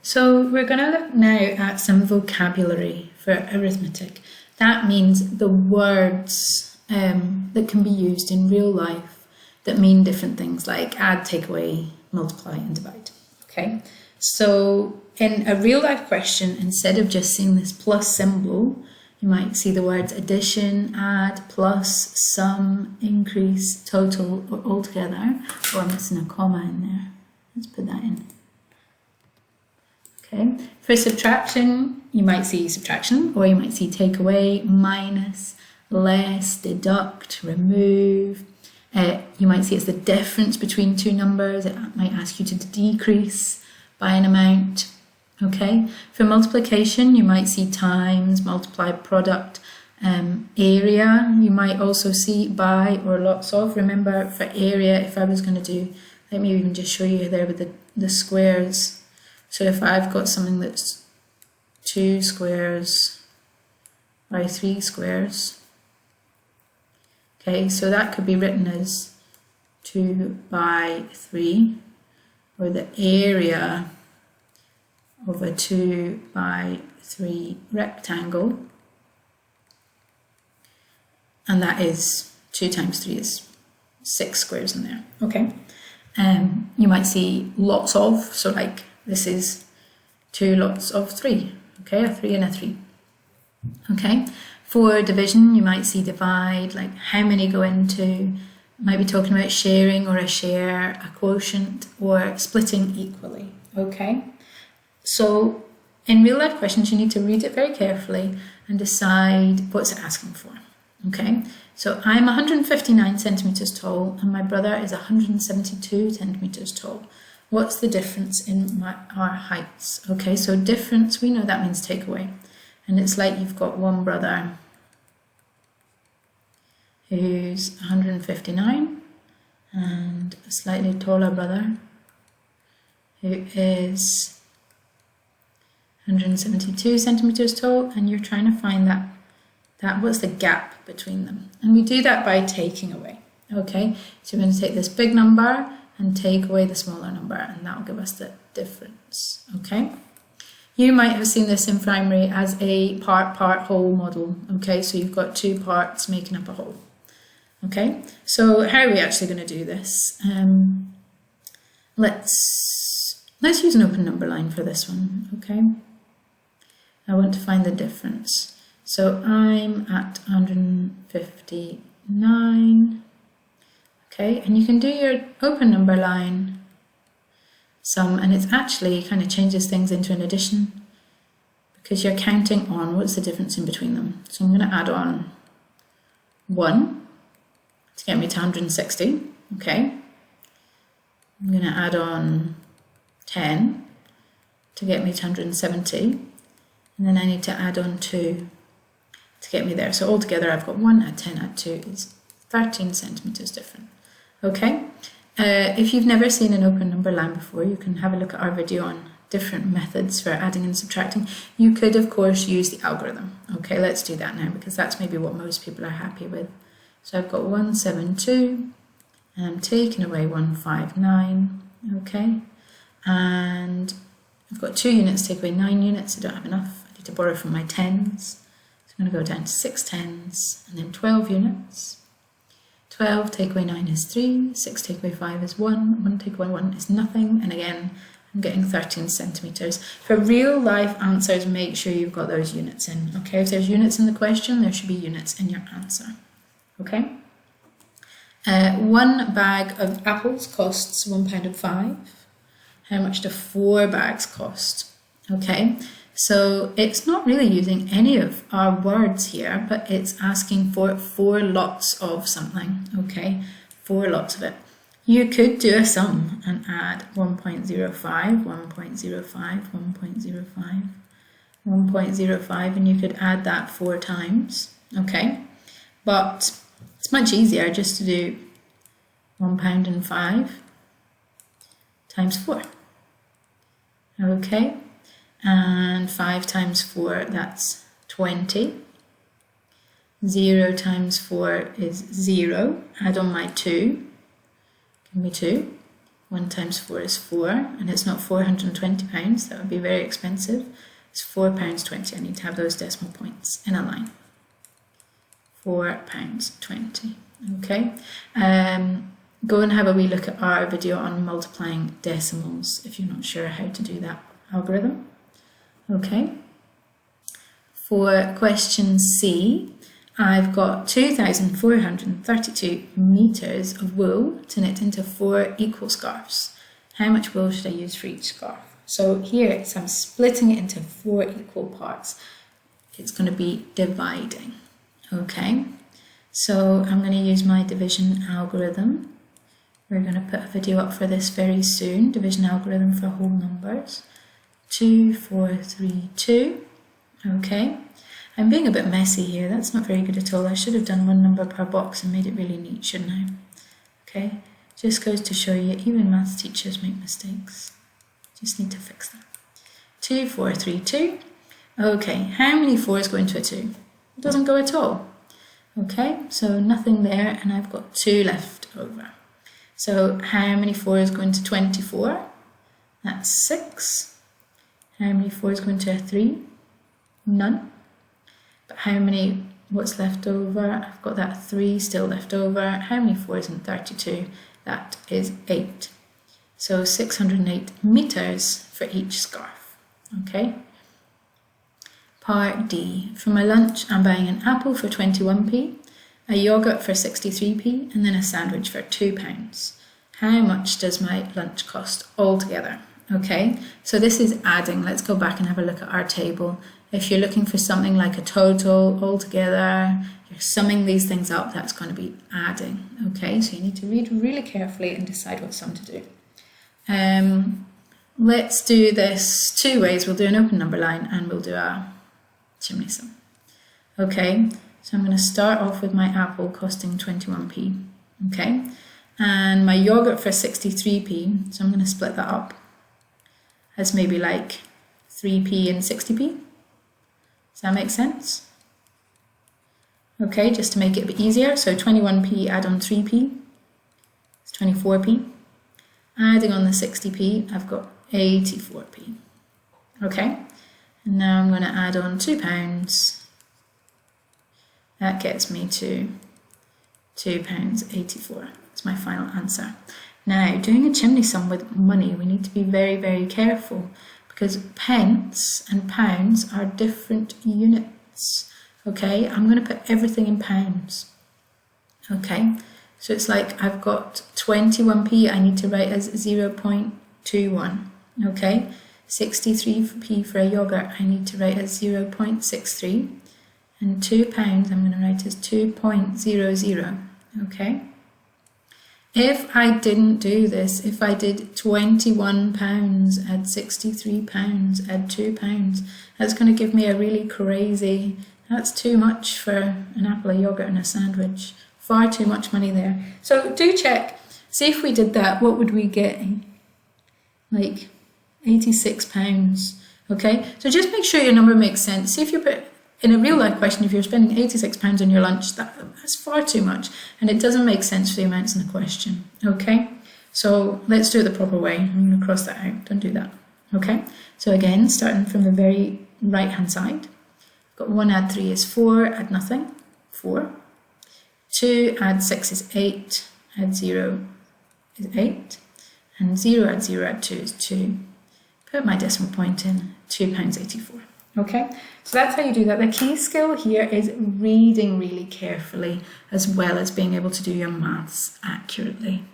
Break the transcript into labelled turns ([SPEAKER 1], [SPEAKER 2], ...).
[SPEAKER 1] So we're going to look now at some vocabulary for arithmetic. That means the words that can be used in real life that mean different things like add, take away, multiply and divide. Okay, so in a real life question, instead of just seeing this plus symbol, you might see the words addition, add, plus, sum, increase, total, or altogether. Oh, I'm missing a comma in there. Let's put that in. Okay. For subtraction, you might see subtraction, or you might see take away, minus, less, deduct, remove. You might see it's the difference between two numbers. It might ask you to decrease by an amount. Okay. For multiplication, you might see times, multiply, product, area. You might also see by or lots of. Remember, for area, if I was going to do, let me even just show you there with the squares. So if I've got something that's 2 squares by 3 squares, okay, so that could be written as 2 by 3, or the area of a 2 by 3 rectangle, and that is 2 times 3 is 6 squares in there, okay. You might see lots of, so like this is 2 lots of 3, okay, a 3 and a 3. Okay, for division, you might see divide, like how many go into, might be talking about sharing or a share, a quotient, or splitting equally, okay. So in real life questions, you need to read it very carefully and decide what's it asking for, okay. So I'm 159 centimeters tall and my brother is 172 centimeters tall. What's the difference in our heights? Okay, so difference, we know that means take away. And it's like you've got one brother who's 159 and a slightly taller brother who is 172 centimeters tall, and you're trying to find that what's the gap between them. And we do that by taking away. Okay, so we're going to take this big number and take away the smaller number, and that will give us the difference, okay? You might have seen this in primary as a part-whole model, okay? So you've got 2 parts making up a whole, okay? So how are we actually going to do this? Let's use an open number line for this one, okay? I want to find the difference. So I'm at 159. Okay, and you can do your open number line sum, and it actually kind of changes things into an addition because you're counting on what's the difference in between them. So I'm going to add on 1 to get me to 160. Okay, I'm going to add on 10 to get me to 170, and then I need to add on 2 to get me there. So altogether I've got 1 add 10 add 2 is 13 centimeters different. Okay, if you've never seen an open number line before, you can have a look at our video on different methods for adding and subtracting. You could, of course, use the algorithm. Okay, let's do that now because that's maybe what most people are happy with. So I've got 172, and I'm taking away 159, okay, and I've got 2 units, take away 9 units, I don't have enough, I need to borrow from my tens. So I'm going to go down to 6 tens, and then 12 units. 12 take away 9 is 3, 6 take away 5 is 1, 1 take away 1 is nothing, and again I'm getting 13 centimeters. For real life answers, make sure you've got those units in, okay? If there's units in the question, there should be units in your answer, okay? 1 bag of apples costs £1.05. How much do 4 bags cost? Okay, so it's not really using any of our words here, but it's asking for 4 lots of something, okay? 4 lots of it. You could do a sum and add 1.05, 1.05, 1.05, 1.05, and you could add that 4 times, okay? But it's much easier just to do £1.05 times 4, okay? And 5 times 4, that's 20. 0 times 4 is 0. Add on my 2, give me 2. 1 times 4 is 4, and it's not £420, that would be very expensive. It's £4.20. I need to have those decimal points in a line. £4.20. Okay. Go and have a wee look at our video on multiplying decimals if you're not sure how to do that algorithm. Okay. For question C, I've got 2,432 meters of wool to knit into 4 equal scarves. How much wool should I use for each scarf? So here I'm splitting it into 4 equal parts. It's going to be dividing. Okay, so I'm going to use my division algorithm. We're going to put a video up for this very soon. Division algorithm for whole numbers. 2, 4, 3, 2. Okay. I'm being a bit messy here, that's not very good at all. I should have done 1 number per box and made it really neat, shouldn't I? Okay, just goes to show you, even maths teachers make mistakes. Just need to fix that. 2, 4, 3, 2. Okay, how many 4s go into a 2? It doesn't go at all. Okay, so nothing there, and I've got 2 left over. So how many 4s go into 24? That's 6. How many 4s go into a 3? None. But how many, what's left over? I've got that 3 still left over. How many 4s in 32? That is 8. So 608 meters for each scarf. Okay. Part D. For my lunch, I'm buying an apple for 21p, a yogurt for 63p, and then a sandwich for £2. How much does my lunch cost altogether? Okay, so this is adding. Let's go back and have a look at our table. If you're looking for something like a total altogether, you're summing these things up, that's going to be adding. Okay, so you need to read really carefully and decide what sum to do. Let's do this 2 ways. We'll do an open number line and we'll do a chimney sum. Okay, so I'm going to start off with my apple costing 21p. Okay, and my yogurt for 63p, so I'm going to split that up as maybe like 3p and 60p. Does that make sense? Okay, just to make it a bit easier, so 21p add on 3p, it's 24p. Adding on the 60p, I've got 84p. Okay, and now I'm going to add on £2. That gets me to £2.84. That's my final answer. Now, doing a chimney sum with money, we need to be very, very careful because pence and pounds are different units. Okay, I'm going to put everything in pounds. Okay, so it's like I've got 21p I need to write as 0.21. Okay, 63p for a yogurt I need to write as 0.63. And £2 I'm going to write as 2.00. Okay. If I didn't do this, if I did £21, add £63, add £2, that's going to give me a really crazy, that's too much for an apple, a yogurt and a sandwich. Far too much money there. So do check, see if we did that, what would we get? Like £86. Okay, so just make sure your number makes sense. See if you put, in a real life question, if you're spending £86 on your lunch, that's far too much and it doesn't make sense for the amounts in the question. Okay, so let's do it the proper way. I'm going to cross that out, don't do that. Okay, so again, starting from the very right hand side, got 1 add 3 is 4, add nothing, 4. 2 add 6 is 8, add 0 is 8, and 0 add 0 add 2 is 2. Put my decimal point in, £2.84. Okay, so that's how you do that. The key skill here is reading really carefully as well as being able to do your maths accurately.